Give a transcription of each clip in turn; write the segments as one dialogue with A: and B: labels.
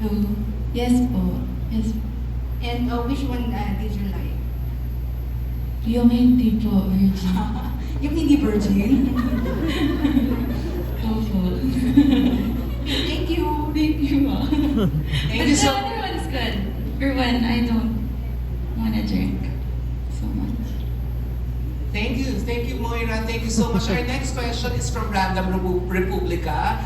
A: No. Yes po. Yes.
B: And which one did you like?
A: Yung hindi po, virgin.
B: Yung hindi virgin?
A: Opo.
B: Thank you.
A: Thank you.
C: Thank
A: But
C: you
A: the
C: so
A: other one's good. For when I don't wanna drink so much.
C: Thank you, Moira. Thank you so much. Our next question is from Random Republica,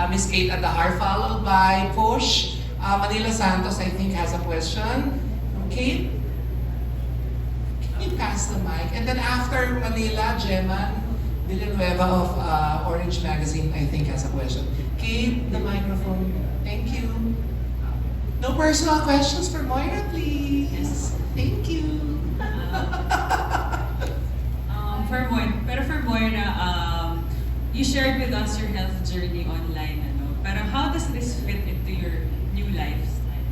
C: Miss Kate Adahar, followed by Push. Manila Santos, I think, has a question. Kate, can you pass the mic? And then after Manila, Gemma Villanueva of Orange Magazine, I think, has a question. Kate, the microphone. Thank you. No personal questions for Moira, please.
D: Yes.
C: Thank you.
D: For Moira, you shared with us your health journey online. Pero how does this fit into your new lifestyle?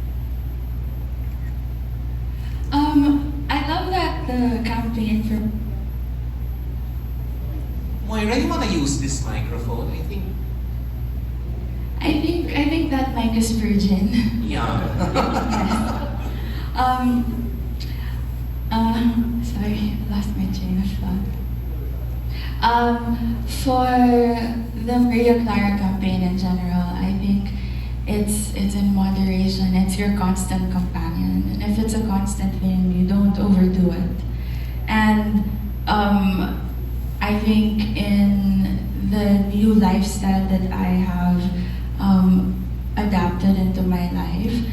A: I love that the campaign for
C: Moira, you wanna use this microphone?
A: I think that mic is virgin.
C: Yeah.
A: Yes. Sorry, lost my train of thought. For the Maria Clara campaign in general, I think it's in moderation. It's your constant companion, and if it's a constant thing, you don't overdo it. And I think in the new lifestyle that I have adapted into my life,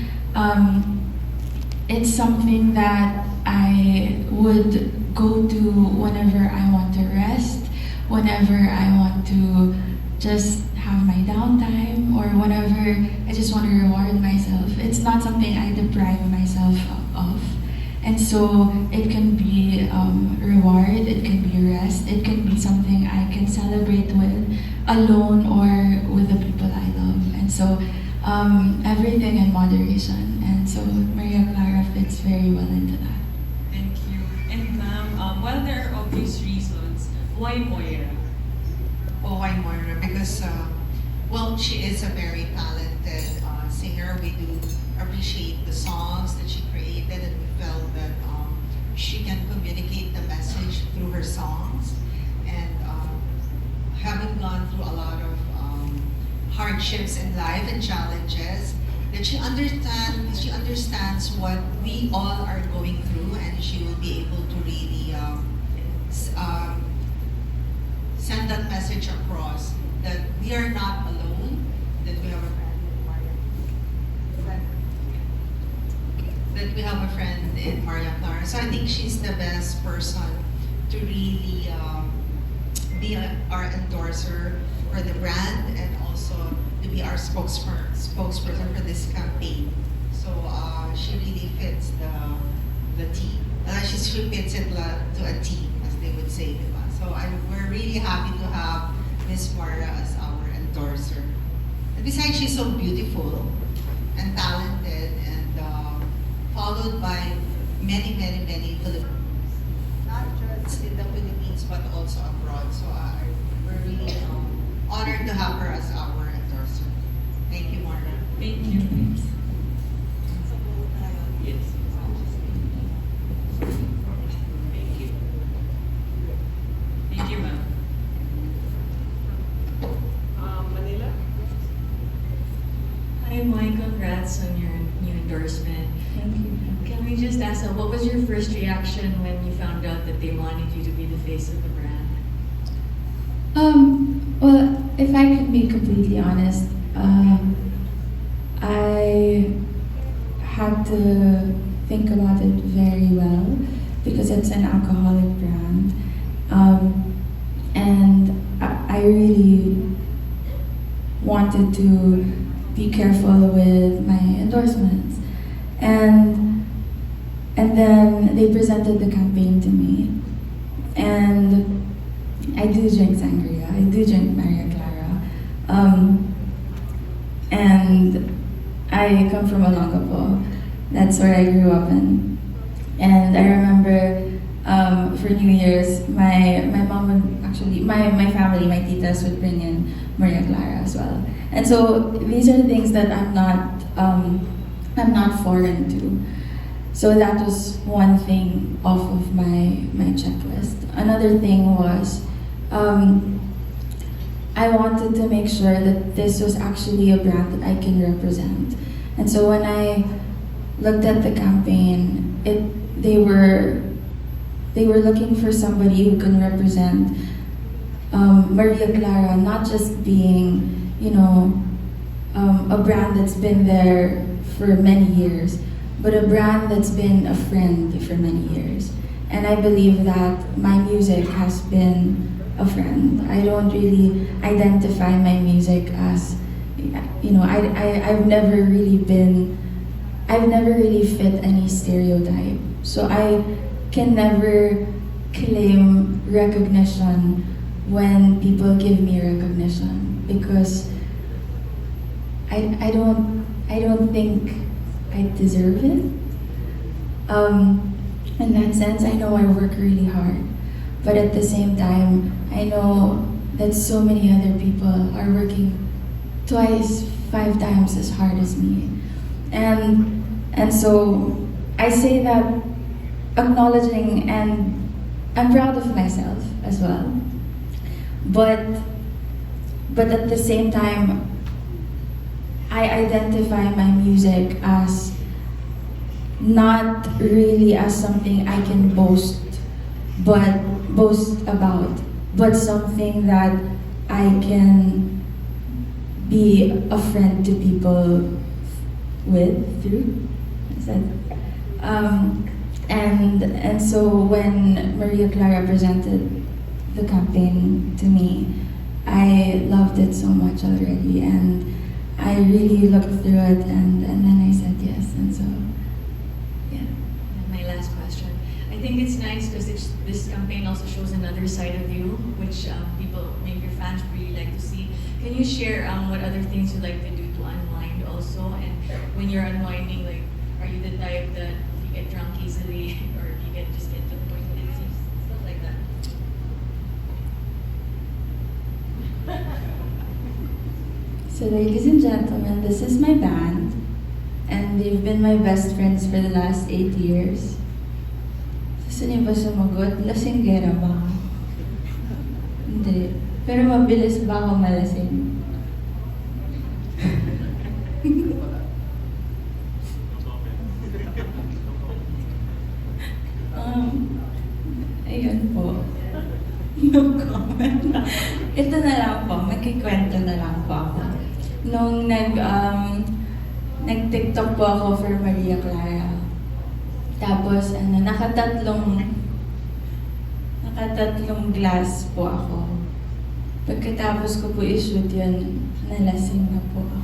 A: it's something that I would go to whenever I want to rest, whenever I want to just have my downtime, or whenever I just want to reward myself. It's not something I deprive myself of. And so it can be reward, it can be rest, it can be something I can celebrate with alone or with the people I love. And so everything in moderation. And so Maria Clara fits very well into that.
D: Thank you. And ma'am, while there are obvious reasons, why Moira?
E: Oh, why Moira? Because, well, she is a very talented singer. We do appreciate the songs that she created, and we felt that she can communicate the message through her songs. And having gone through a lot of hardships in life and challenges, that she understands what we all are going through, and she will be able to really send that message across, that we are not alone, that we have a friend in Maria Clara. So I think she's the best person to really be our endorser for the brand, and also to be our spokesperson for this campaign. So she really fits the team. She fits it to a team, as they would say, diba? So we're really happy to have Miss Moira as our endorser. And besides, she's so beautiful and talented, and followed by many Filipinos, not just in the Philippines but also abroad. So we're really honored to have her as our endorser. Thank you, Moira.
D: Thank you. Yes. Thank you. Thank you, ma'am.
C: Manila?
F: Hi, Mike. Congrats on your new endorsement.
A: Thank you.
F: Can we just ask, what was your first reaction when you found out that they wanted you to be the face of the brand?
A: Well, if I can be completely honest, I had to think about it very well because it's an alcoholic brand. And I really wanted to be careful with my endorsements. And then they presented the campaign to me. And I do drink sangria. I do drink Maria Clara. And I come from Olongapo. That's where I grew up in. And I remember for New Year's, my mom would actually, my family, my titas would bring in Maria Clara as well. And so these are things that I'm not foreign to. So that was one thing off of my checklist. Another thing was I wanted to make sure that this was actually a brand that I can represent. And so when I looked at the campaign, they were looking for somebody who can represent Maria Clara, not just being, a brand that's been there for many years, but a brand that's been a friend for many years. And I believe that my music has been a friend. I don't really identify my music as, I've never really fit any stereotype. So I can never claim recognition when people give me recognition, because I don't think I deserve it. In that sense, I know I work really hard, but at the same time, I know that so many other people are working twice, 5 times as hard as me. And so I say that acknowledging, and I'm proud of myself as well. But at the same time, I identify my music as not really as something I can boast about, but something that I can be a friend to people through. And so when Maria Clara presented the campaign to me, I loved it so much already, and I really looked through it, and then I said yes, and so, yeah.
F: And my last question. I think it's nice because this campaign also shows another side of you, which people, maybe your fans really like to see. Can you share what other things you like to do to unwind also? And when you're unwinding, like, are you the type that you get drunk easily, or you just get to the point and stuff like that?
A: So ladies and gentlemen, this is my band, and they've been my best friends for the last 8 years. Gusto niyo ba sumagot? Lasinggera ba ako? Hindi. Pero mabilis ba ako malasing? Ayun po. No comment. Ito na lang po, magkikwento na lang po ako. Nung nag-TikTok po ako for Maria Clara. Tapos nakatatlong glass po ako. Pagkatapos ko po i-shoot yun, nalasing na po ako.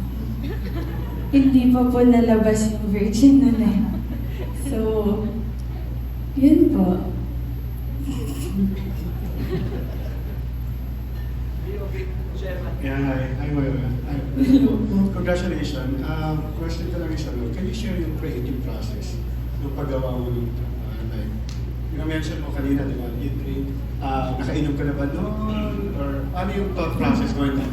A: Hindi pa po nalabas yung virgin na na. So, yun po.
G: Yeah, hi Moira. Congratulations. Question ko lang isa, can you share yung creative process ng paggawa mo ng like, mention mo kanina, di ba, you drink, nakainom ka na ba noon? Or ano yung thought process mo ito?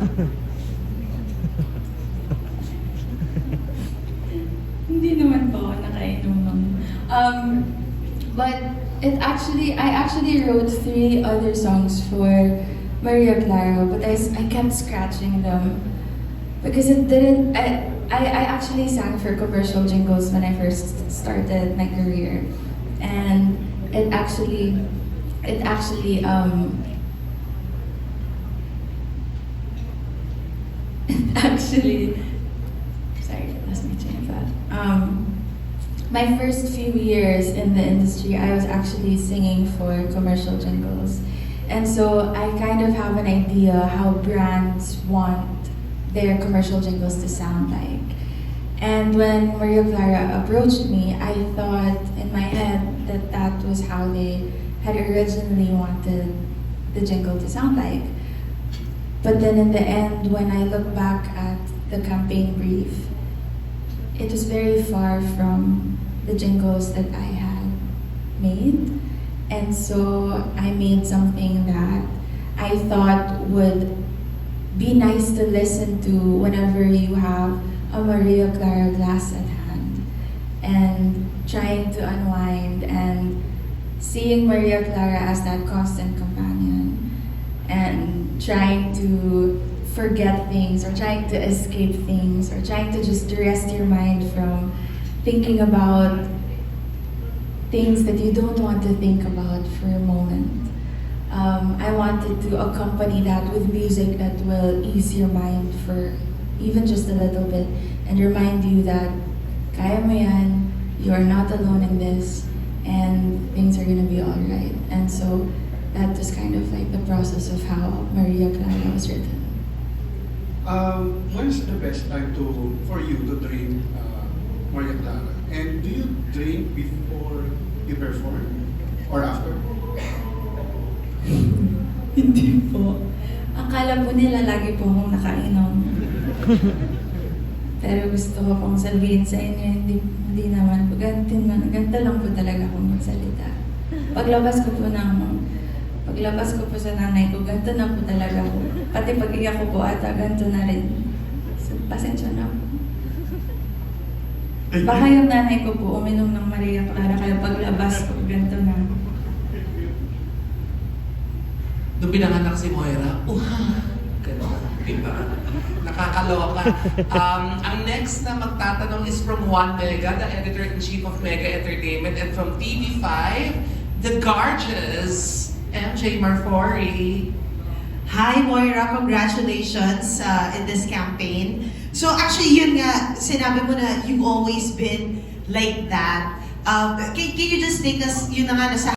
A: Hindi naman po ako nakainom nun. But I actually wrote 3 other songs for Maria Clara, but I kept scratching them because it didn't. I actually sang for commercial jingles when I first started my career, and it actually sorry, I lost my train of thought. My first few years in the industry, I was actually singing for commercial jingles. And so I kind of have an idea how brands want their commercial jingles to sound like. And when Maria Clara approached me, I thought in my head that that was how they had originally wanted the jingle to sound like. But then in the end, when I look back at the campaign brief, it was very far from the jingles that I had made. And so I made something that I thought would be nice to listen to whenever you have a Maria Clara glass at hand, and trying to unwind and seeing Maria Clara as that constant companion, and trying to forget things or trying to escape things or trying to just rest your mind from thinking about things that you don't want to think about for a moment. I wanted to accompany that with music that will ease your mind for even just a little bit and remind you that kaya mo yan, you are not alone in this, and things are gonna be alright. And so that was kind of like the process of how Maria Clara was written.
G: When is the best time for you to drink Maria Clara? And do you drink before you perform or after?
A: Hindi po. Akala po nila lagi po akong nakainom. Pero gusto ko pong sabihin sa inyo, hindi naman po. Ganito lang po talaga akong magsalita. Paglabas ko po sa nanay ko, ganito na po talaga ako. Pati pag-iyak ko po ata, ganito na rin. So, pasensya na po. Baka yung nanay ko po uminom ng Maria Clara, kaya paglabas ko, ganito na.
C: Nung pinanganak si Moira, gano'n, diba? Nakakaloka. Ang next na magtatanong is from Juan Mega, the editor-in-chief of Mega Entertainment, and from TV5, the gorgeous MJ Marfori.
H: Hi Moira, congratulations in this campaign. So actually yun nga, sinabi mo na you've always been like that. Can you just take us, yun na nga, nasa